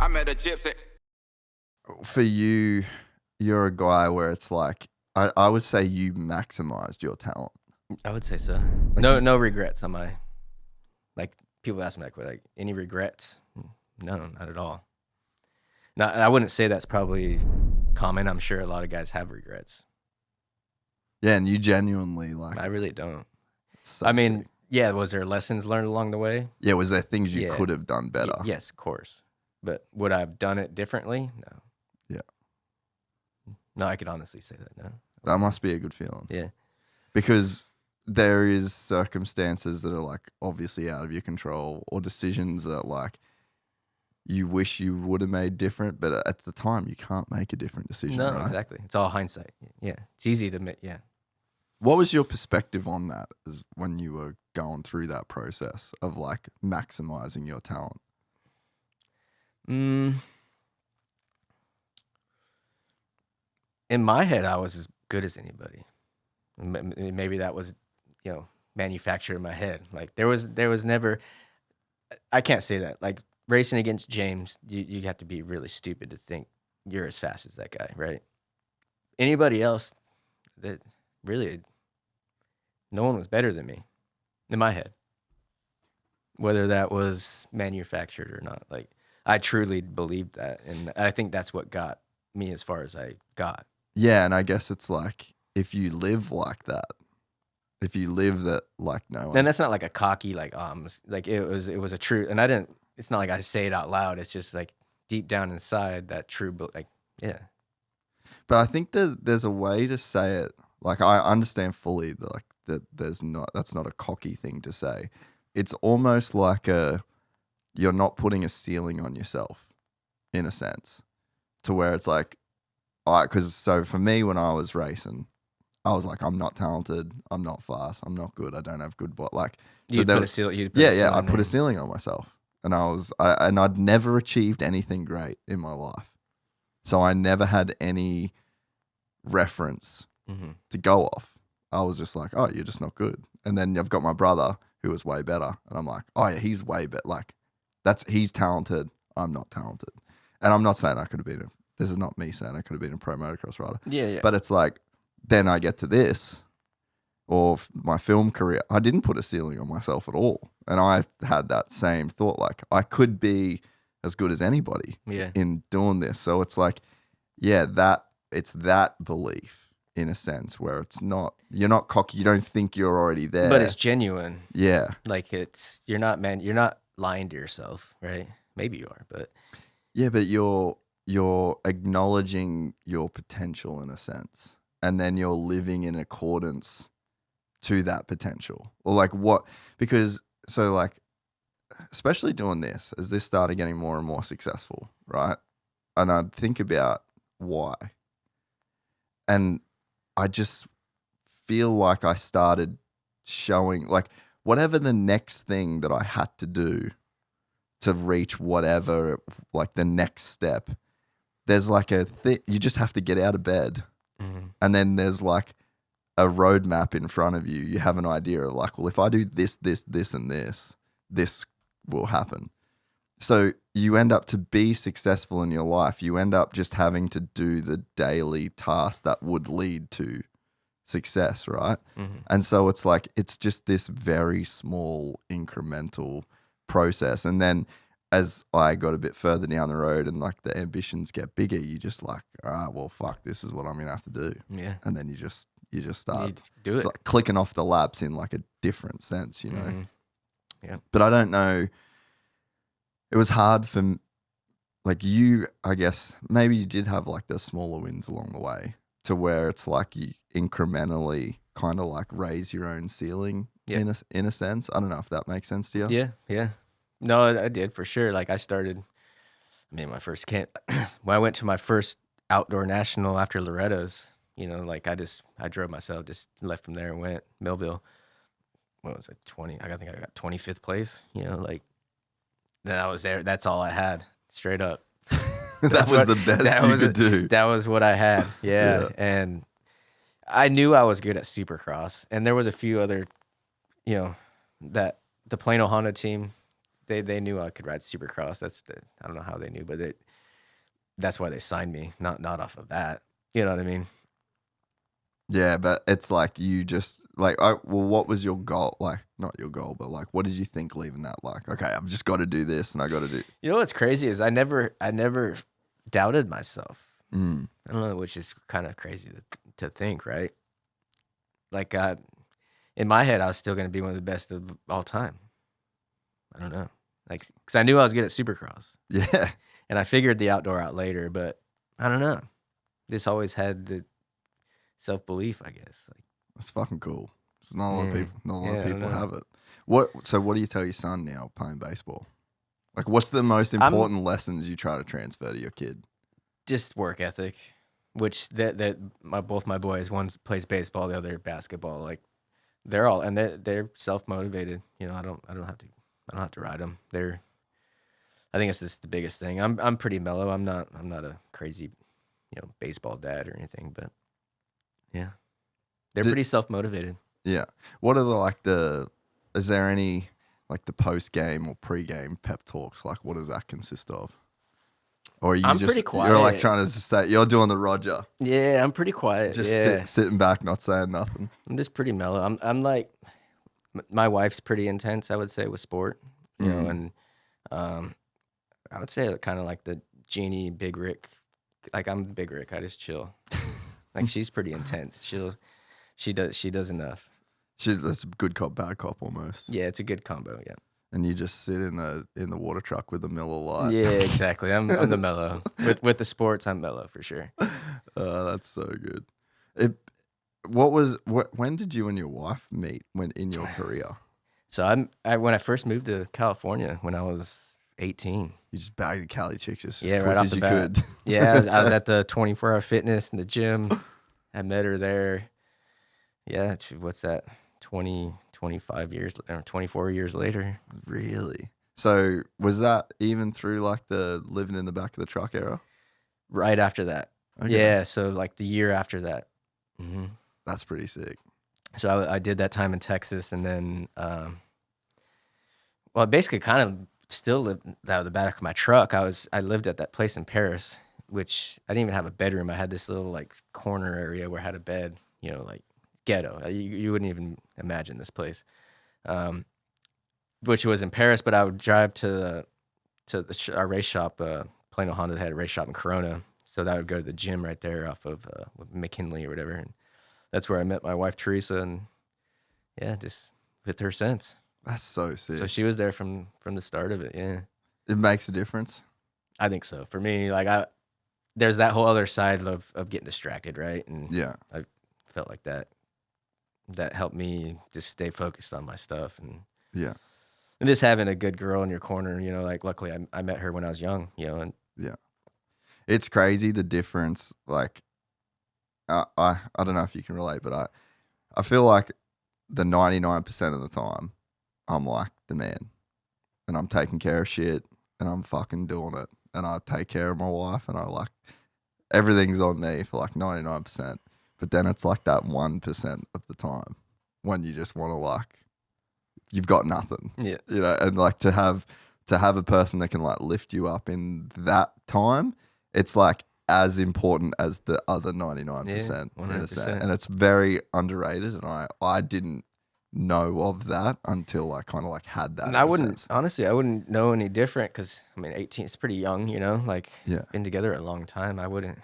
I met a gypsy. For you, you're a guy where it's like, I would say you maximized your talent. I would say so. Like No regrets on my, like, people ask me, like, any regrets? No, not at all. Not, I wouldn't say that's probably common. I'm sure a lot of guys have regrets. Yeah, and you genuinely like. I really don't. So I mean, sick. yeah, was there lessons learned along the way? Yeah, was there things you Yeah. could have done better? Yes, of course. But would I have done it differently? No. Yeah. No, I could honestly say that, no. That must be a good feeling. Yeah. Because there is circumstances that are like obviously out of your control, or decisions that like you wish you would have made different, but at the time you can't make a different decision. No, right? exactly. It's all hindsight. Yeah. It's easy to admit, yeah. What was your perspective on that as when you were going through that process of like maximizing your talent? In my head, I was as good as anybody. Maybe that was, manufactured in my head. Like there was never, I can't say that. Like racing against James, you have to be really stupid to think you're as fast as that guy, right? Anybody else, that really, no one was better than me in my head. Whether that was manufactured or not, like I truly believed that, and I think that's what got me as far as I got. Yeah, and I guess it's like if you live like that, if you live that like no one. And that's not like a cocky like it was a true, and I didn't. It's not like I say it out loud. It's just like deep down inside that true, like yeah. But I think there's a way to say it. Like I understand fully that that's not a cocky thing to say. It's almost like you're not putting a ceiling on yourself, in a sense, to where it's like, because so for me when I was racing, I was like, I'm not talented, I'm not fast, I'm not good, I don't have good body. Like so You'd put a ceiling. I put a ceiling on myself, and I'd never achieved anything great in my life, so I never had any reference to go off. I was just like, oh, you're just not good. And then I've got my brother who was way better, and I'm like, oh yeah, he's way better. Like he's talented, I'm not talented. And I'm not saying I could have been this is not me saying I could have been a pro motocross rider. Yeah. But it's like, then I get to this, or my film career, I didn't put a ceiling on myself at all. And I had that same thought, like I could be as good as anybody in doing this. So it's like, yeah, it's that belief in a sense where it's not, you're not cocky, you don't think you're already there. But it's genuine. Yeah. Like you're not lying to yourself, right? Maybe you are, but. Yeah, but you're acknowledging your potential in a sense. And then you're living in accordance to that potential. Or like what, because so like, especially doing this, as this started getting more and more successful, right? And I'd think about why. And I just feel like I started showing, like whatever the next thing that I had to do to reach whatever, like the next step, there's like you just have to get out of bed. And then there's like a roadmap in front of you. You have an idea of like, well, if I do this, and this will happen. So you end up to be successful in your life. You end up just having to do the daily tasks that would lead to success, right? And so it's like, it's just this very small incremental process. And then as I got a bit further down the road and like the ambitions get bigger, you just like, all right, well, fuck, this is what I'm going to have to do. Yeah. And then you just start. You just do it. It's like clicking off the laps in like a different sense, you know? Yeah. But I don't know. It was hard for like you, I guess, maybe you did have like the smaller wins along the way to where it's like you incrementally kind of like raise your own ceiling in a sense. I don't know if that makes sense to you. Yeah. No, I did for sure. Like I started, my first camp, when I went to my first outdoor national after Loretta's, like I drove myself, just left from there and went Millville. What was it, 20? I think I got 25th place, like then I was there. That's all I had, straight up. That was the best you could do. That was what I had. Yeah. And I knew I was good at Supercross. And there was a few other, that the Plano Honda team, they knew I could ride Supercross. I don't know how they knew, but that's why they signed me. Not off of that. You know what I mean? Yeah, but it's like you just like, well, what was your goal? Like, not your goal, but like, what did you think leaving that? Like, okay, I've just got to do this, and I got to do. You know what's crazy is I never doubted myself. Mm. I don't know, which is kind of crazy to think, right? Like, in my head, I was still going to be one of the best of all time. I don't know, like, because I knew I was good at Supercross. Yeah, And I figured the outdoor out later, but I don't know. This always had the self-belief, I guess. Like, that's fucking cool. There's not a lot of people. Not a lot of I don't people know. have it. So what do you tell your son now playing baseball? Like, what's the most important lessons you try to transfer to your kid? Just work ethic, which both my boys, one plays baseball, the other basketball. Like, they're all, and they're self-motivated. You know, I don't have to ride them. I think it's just the biggest thing. I'm pretty mellow. I'm not a crazy, baseball dad or anything, but yeah, they're pretty self-motivated. Yeah. What are is there any like the post-game or pre-game pep talks? Like, what does that consist of? Or are you I'm pretty quiet. You're like trying to say, you're doing the Roger. Yeah, I'm pretty quiet. Just sitting back, not saying nothing. I'm just pretty mellow. I'm like, my wife's pretty intense, I would say, with sport, and I would say kind of like the Jeannie, Big Rick. Like, I'm Big Rick. I just chill. Like, she's pretty intense. She does enough. That's a good cop, bad cop almost. Yeah, it's a good combo. Yeah. And you just sit in the water truck with the Miller Lite. Yeah, exactly. I'm the mellow. With the sports, I'm mellow for sure. That's so good. When did you and your wife meet in your career? So when I first moved to California when I was 18. You just bagged the Cali chicks just Yeah, as quick right off as the you bat. could. Yeah, I was at the 24-hour fitness in the gym. I met her there. Yeah, what's that? 25 years or 24 years later. Really? So was that even through like the living in the back of the truck era? Right after that. Okay. Yeah, so like the year after that. Mm-hmm. That's pretty sick. So I did that time in Texas, and then, I basically kind of still lived out of the back of my truck. I lived at that place in Paris, which I didn't even have a bedroom. I had this little like corner area where I had a bed, like ghetto. You wouldn't even imagine this place, which was in Paris. But I would drive to our race shop. Plano Honda had a race shop in Corona, so that I would go to the gym right there off of McKinley or whatever, and that's where I met my wife Teresa, and yeah, just with her since. That's so sick. So she was there from the start of it. Yeah, it makes a difference. I think so. For me, like there's that whole other side of getting distracted, right? And yeah, I felt like that helped me just stay focused on my stuff, and just having a good girl in your corner. Like luckily I met her when I was young. And yeah, it's crazy the difference. Like I don't know if you can relate, but I feel like the 99% of the time I'm like the man, and I'm taking care of shit, and I'm fucking doing it, and I take care of my wife, and I like everything's on me for like 99%. But then it's like that 1% of the time when you just want to like, you've got nothing, and like to have a person that can like lift you up in that time, it's like as important as the other 99%, in a sense. And it's very underrated, and I didn't know of that until I kind of like had that. And honestly, I wouldn't know any different, because I mean 18 is pretty young, like been together a long time. I wouldn't.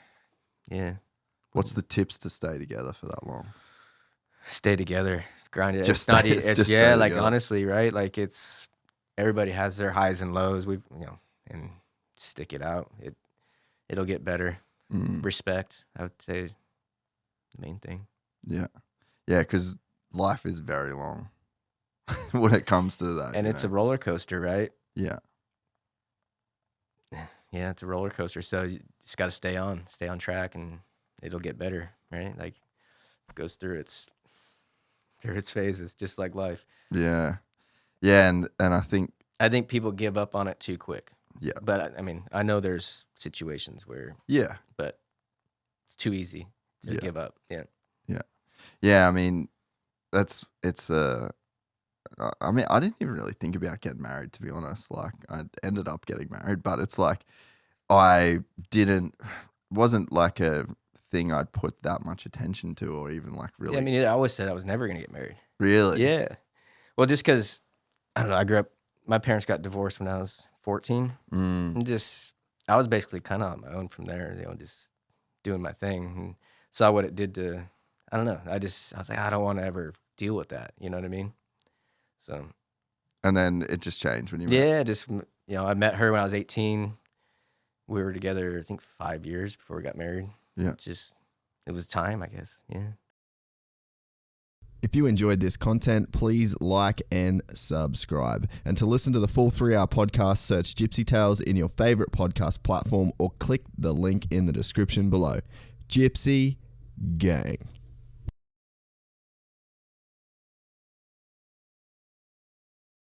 What's the tips to stay together for that long? Stay together, grind it. Just like honestly, right? Like everybody has their highs and lows. And stick it out. It'll get better. Respect, I would say, is the main thing. Yeah, because life is very long when it comes to that, and it's a roller coaster, right? Yeah, it's a roller coaster. So you just got to stay on track, and it'll get better, right? Like it goes through its phases, just like life. Yeah, and I think people give up on it too quick. Yeah, but I mean, I know there's situations where but it's too easy to give up. Yeah. I mean, it's I mean, I didn't even really think about getting married, to be honest. Like, I ended up getting married, but it's like wasn't like a thing I'd put that much attention to, or even like really. Yeah, I mean, I always said I was never gonna get married. Really? Yeah. Well, just because I don't know, I grew up. My parents got divorced when I was 14. And I was basically kind of on my own from there. Just doing my thing, and saw what it did to. I don't know. I was like, I don't want to ever deal with that. You know what I mean? So. And then it just changed when you met. Yeah, I met her when I was 18. We were together, I think, 5 years before we got married. Yeah. It was time, I guess. Yeah. If you enjoyed this content, please like and subscribe. And to listen to the full 3-hour podcast, search Gypsy Tales in your favorite podcast platform or click the link in the description below. Gypsy Gang.